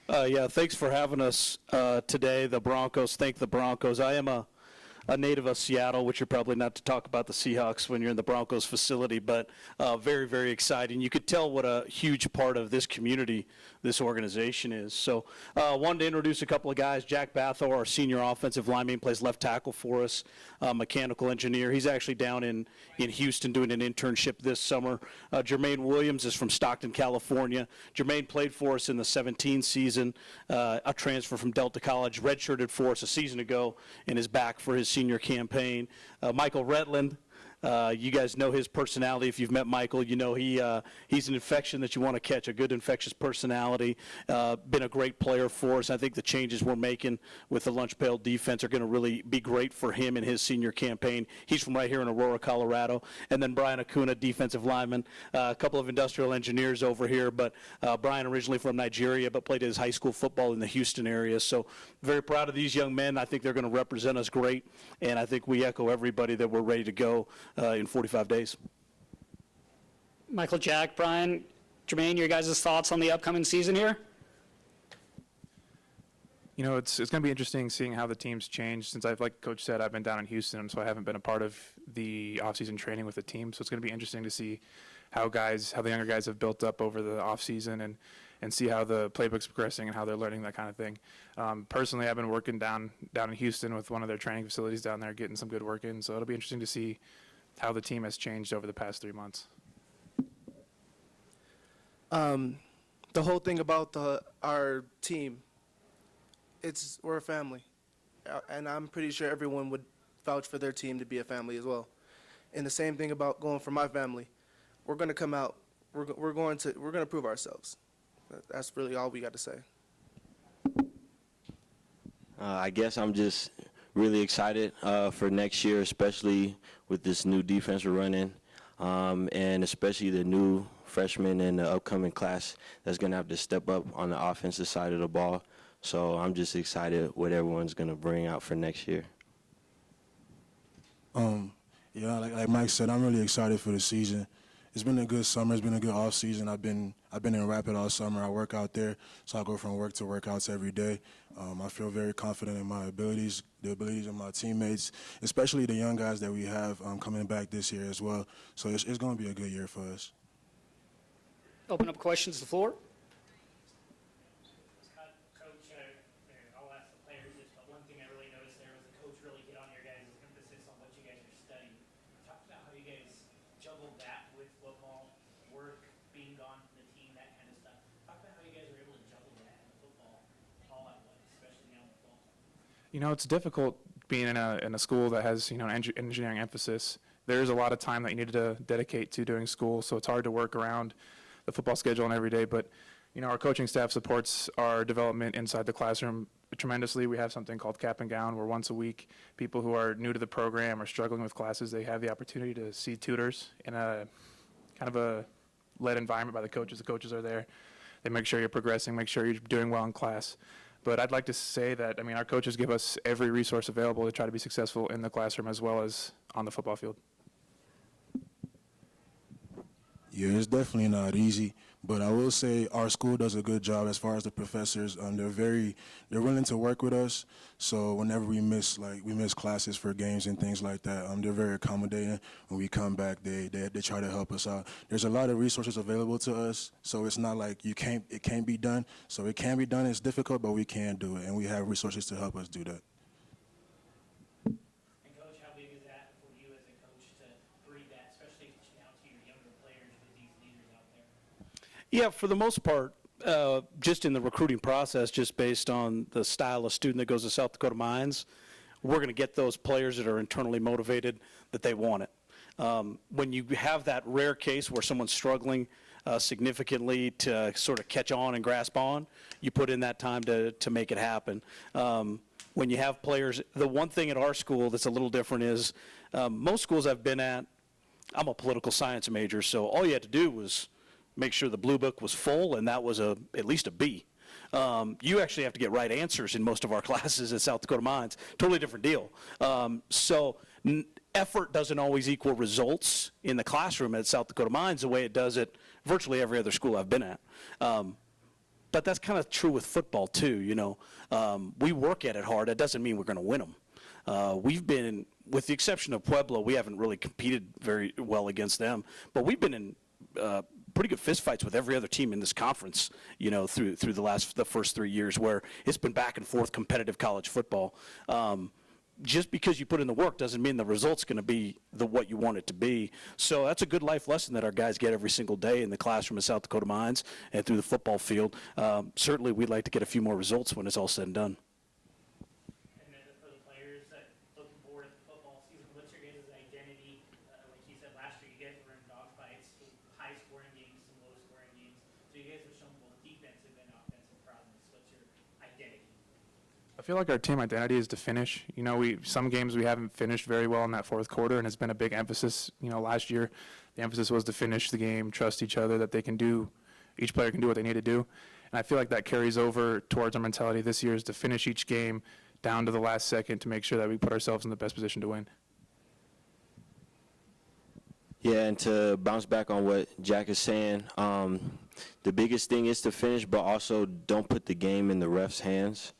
Yeah, thanks for having us today, the Broncos. Thank the Broncos. I am a native of Seattle, which you're probably not to talk about the Seahawks when you're in the Broncos facility, but very, very exciting. You could tell what a huge part of this community this organization is. So wanted to introduce a couple of guys. Jack Batho, our senior offensive lineman, plays left tackle for us, mechanical engineer. He's actually down in Houston doing an internship this summer. Jermaine Williams is from Stockton, California. Jermaine played for us in the 17 season, a transfer from Delta College, redshirted for us a season ago, and is back for his senior campaign. Michael Retland, you guys know his personality. If you've met Michael, you know he's an infection that you want to catch, a good infectious personality. Been a great player for us. I think the changes we're making with the lunch pail defense are going to really be great for him in his senior campaign. He's from right here in Aurora, Colorado. And then Brian Acuna, defensive lineman, a couple of industrial engineers over here. But Brian originally from Nigeria, but played his high school football in the Houston area. So very proud of these young men. I think they're going to represent us great. And I think we echo everybody that we're ready to go in 45 days. Michael, Jack, Brian, Jermaine, your guys' thoughts on the upcoming season here? You know, it's going to be interesting seeing how the team's changed. Since like Coach said, I've been down in Houston, so I haven't been a part of the offseason training with the team. So it's going to be interesting to see how the younger guys have built up over the offseason and see how the playbook's progressing and how they're learning that kind of thing. Personally, I've been working down in Houston with one of their training facilities down there, getting some good work in. So it'll be interesting to see how the team has changed over the past 3 months. The whole thing about our team, we're a family, and I'm pretty sure everyone would vouch for their team to be a family as well. And the same thing about going for my family. We're going to come out. We're going to prove ourselves. That's really all we got to say. I guess I'm just really excited for next year, especially with this new defense we're running, and especially the new freshmen in the upcoming class that's going to have to step up on the offensive side of the ball. So I'm just excited what everyone's going to bring out for next year. Yeah, like Mike said, I'm really excited for the season. It's been a good summer. It's been a good off season. I've been in Rapid all summer. I work out there, so I go from work to workouts every day. I feel very confident in my abilities, the abilities of my teammates, especially the young guys that we have coming back this year as well. So it's going to be a good year for us. Open up questions to the floor. Coach, I'll ask the players this, but one thing I really noticed there was the coach really hit on your guys' emphasis on what you guys are studying. Talk about how you guys juggled that with football, work, being gone from the team, that kind of stuff. Talk about how you guys were able to juggle that in football all at once, especially now in the fall. You know, it's difficult being in a school that has, you know, an engineering emphasis. There's a lot of time that you need to dedicate to doing school, so it's hard to work around the football schedule and every day. But, you know, our coaching staff supports our development inside the classroom tremendously. We have something called Cap and Gown, where once a week, people who are new to the program or struggling with classes, they have the opportunity to see tutors in a kind of a led environment by the coaches. The coaches are there. They make sure you're progressing, make sure you're doing well in class. But I'd like to say that, I mean, our coaches give us every resource available to try to be successful in the classroom as well as on the football field. Yeah, it's definitely not easy, but I will say our school does a good job as far as the professors. They're willing to work with us. So whenever we miss classes for games and things like that, they're very accommodating. When we come back, they try to help us out. There's a lot of resources available to us, so it's not like it can't be done. So it can be done. It's difficult, but we can do it, and we have resources to help us do that. Yeah, for the most part, just in the recruiting process, just based on the style of student that goes to South Dakota Mines, we're going to get those players that are internally motivated, that they want it. When you have that rare case where someone's struggling significantly to sort of catch on and grasp on, you put in that time to make it happen. When you have players, the one thing at our school that's a little different is most schools I've been at, I'm a political science major, so all you had to do was make sure the blue book was full, and that was at least a B. You actually have to get right answers in most of our classes at South Dakota Mines. Totally different deal. So effort doesn't always equal results in the classroom at South Dakota Mines the way it does at virtually every other school I've been at. But but that's kind of true with football too. We work at it hard. That doesn't mean we're going to win them. We've been, with the exception of Pueblo, we haven't really competed very well against them, but we've been in pretty good fistfights with every other team in this conference, through the first 3 years, where it's been back and forth competitive college football. Just because you put in the work doesn't mean the result's going to be what you want it to be. So that's a good life lesson that our guys get every single day in the classroom at South Dakota Mines and through the football field. Certainly, we'd like to get a few more results when it's all said and done. And then for the players that looking forward to the football season, what's your guys' identity? Like you said last year, you guys were in dogfights, high-scoring games, some low-scoring games. So you guys have shown both defensive and offensive prowess. What's your identity? I feel like our team identity is to finish. Some games we haven't finished very well in that fourth quarter, and it's been a big emphasis. Last year, the emphasis was to finish the game, trust each other, that each player can do what they need to do. And I feel like that carries over towards our mentality this year, is to finish each game down to the last second to make sure that we put ourselves in the best position to win. Yeah, and to bounce back on what Jack is saying, the biggest thing is to finish, but also don't put the game in the refs' hands.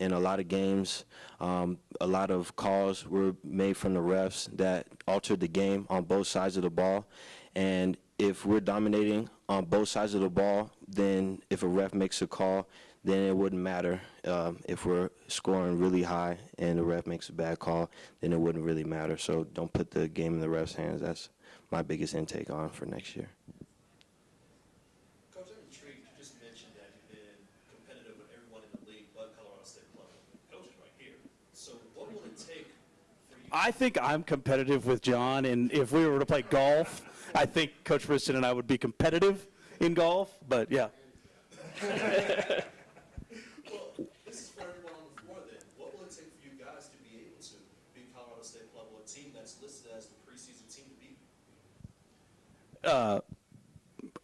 In a lot of games, a lot of calls were made from the refs that altered the game on both sides of the ball. And if we're dominating on both sides of the ball, then if a ref makes a call, then it wouldn't matter. If we're scoring really high and the ref makes a bad call, then it wouldn't really matter. So don't put the game in the refs' hands. That's my biggest intake on for next year. Coach, I'm intrigued. You just mentioned that you've been competitive with everyone in the league but Colorado State Club. Coach is right here. So what will it take for you? I think I'm competitive with John, and if we were to play golf, I think Coach Briston and I would be competitive in golf, but yeah. Well, this is for everyone on the floor then. What will it take for you guys to be able to beat Colorado State Club, a team that's listed as the preseason team to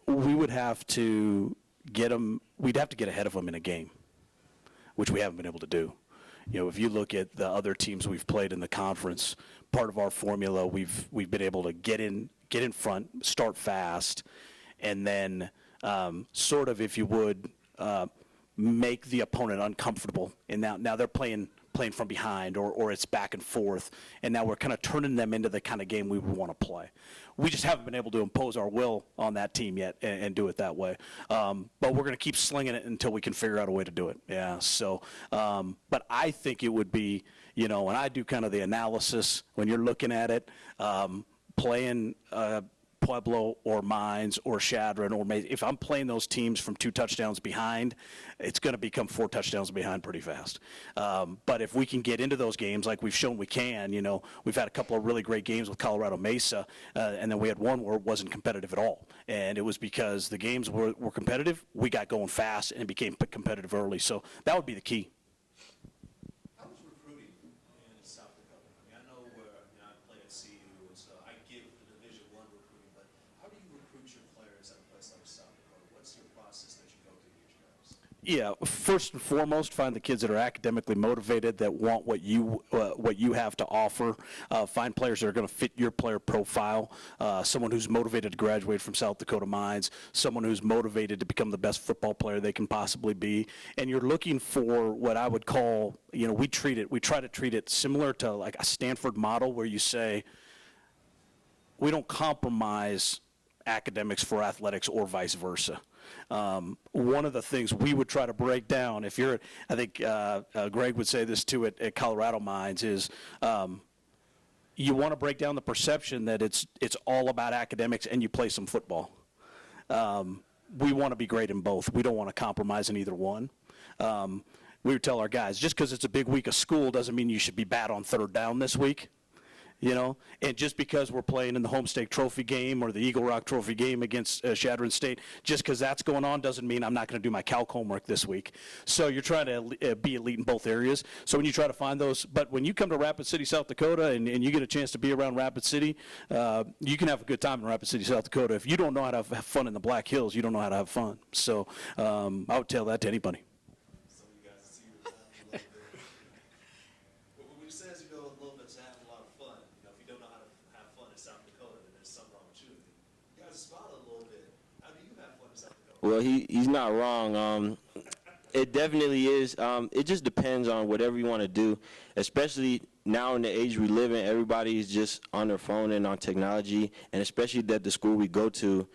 beat? We would have to get them, we'd have to get ahead of them in a game, which we haven't been able to do. If you look at the other teams we've played in the conference, part of our formula, we've been able to get in front, start fast, and then sort of, if you would, make the opponent uncomfortable. And now they're playing from behind, or it's back and forth, and now we're kind of turning them into the kind of game we would want to play. We just haven't been able to impose our will on that team yet and do it that way. But we're going to keep slinging it until we can figure out a way to do it. Yeah. So, but I think it would be, when I do kind of the analysis, when you're looking at it, playing Pueblo or Mines or Shadron or Mason, if I'm playing those teams from 2 touchdowns behind, it's going to become 4 touchdowns behind pretty fast. But if we can get into those games like we've shown we can, we've had a couple of really great games with Colorado Mesa, and then we had one where it wasn't competitive at all. And it was because the games were competitive, we got going fast and became competitive early. So that would be the key. How was recruiting in South Dakota? I know where I play at CU, and so I give the Division I recruiting, but how do you recruit your players at a place like South Dakota? What's your process that you go through each guys? Yeah, first and foremost, find the kids that are academically motivated, that want what you have to offer. Find players that are going to fit your player profile. Someone who's motivated to graduate from South Dakota Mines. Someone who's motivated to become the best football player they can possibly be. And you're looking for what I would call, we try to treat it similar to like a Stanford model, where you say, we don't compromise academics for athletics or vice versa. One of the things we would try to break down, I think Greg would say this too at Colorado Mines, is you want to break down the perception that it's all about academics and you play some football. We want to be great in both. We don't want to compromise in either one. We would tell our guys, just because it's a big week of school doesn't mean you should be bad on 3rd down this week. And just because we're playing in the Homestake Trophy game or the Eagle Rock Trophy game against Shadron State, just because that's going on doesn't mean I'm not going to do my calc homework this week. So you're trying to be elite in both areas. So when you try to find those, but when you come to Rapid City, South Dakota, and you get a chance to be around Rapid City, you can have a good time in Rapid City, South Dakota. If you don't know how to have fun in the Black Hills, you don't know how to have fun. So I would tell that to anybody. Some of you guys see your time a little bit. But when you say as you go a little bit to having a lot of fun, if you don't know how to have fun in South Dakota, then there's something wrong with you. You guys smile a little bit. How do you have fun in South Dakota? Well, he's not wrong. It definitely is. It just depends on whatever you want to do, especially now in the age we live in. Everybody's just on their phone and on technology, and especially that the school we go to,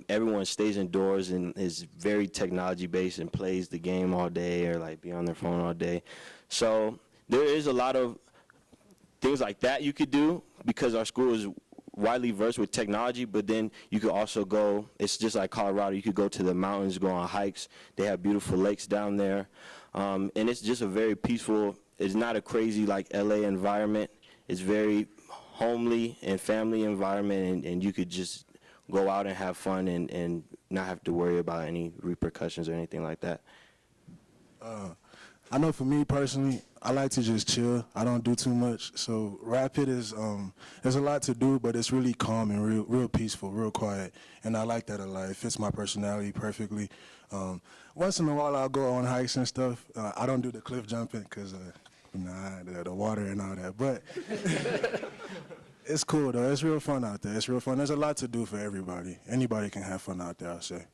everyone stays indoors and is very technology-based and plays the game all day or like be on their phone all day. So there is a lot of things like that you could do because our school is widely versed with technology, but then you could also go, it's just like Colorado, you could go to the mountains, go on hikes. They have beautiful lakes down there. And it's just a very peaceful, it's not a crazy like LA environment. It's very homely and family environment, and you could just go out and have fun and not have to worry about any repercussions or anything like that. I know for me personally, I like to just chill. I don't do too much. So Rapid is, there's a lot to do, but it's really calm and real peaceful, real quiet. And I like that a lot. It fits my personality perfectly. Once in a while, I'll go on hikes and stuff. I don't do the cliff jumping because, the water and all that. But it's cool, though. It's real fun out there. It's real fun. There's a lot to do for everybody. Anybody can have fun out there, I'll say.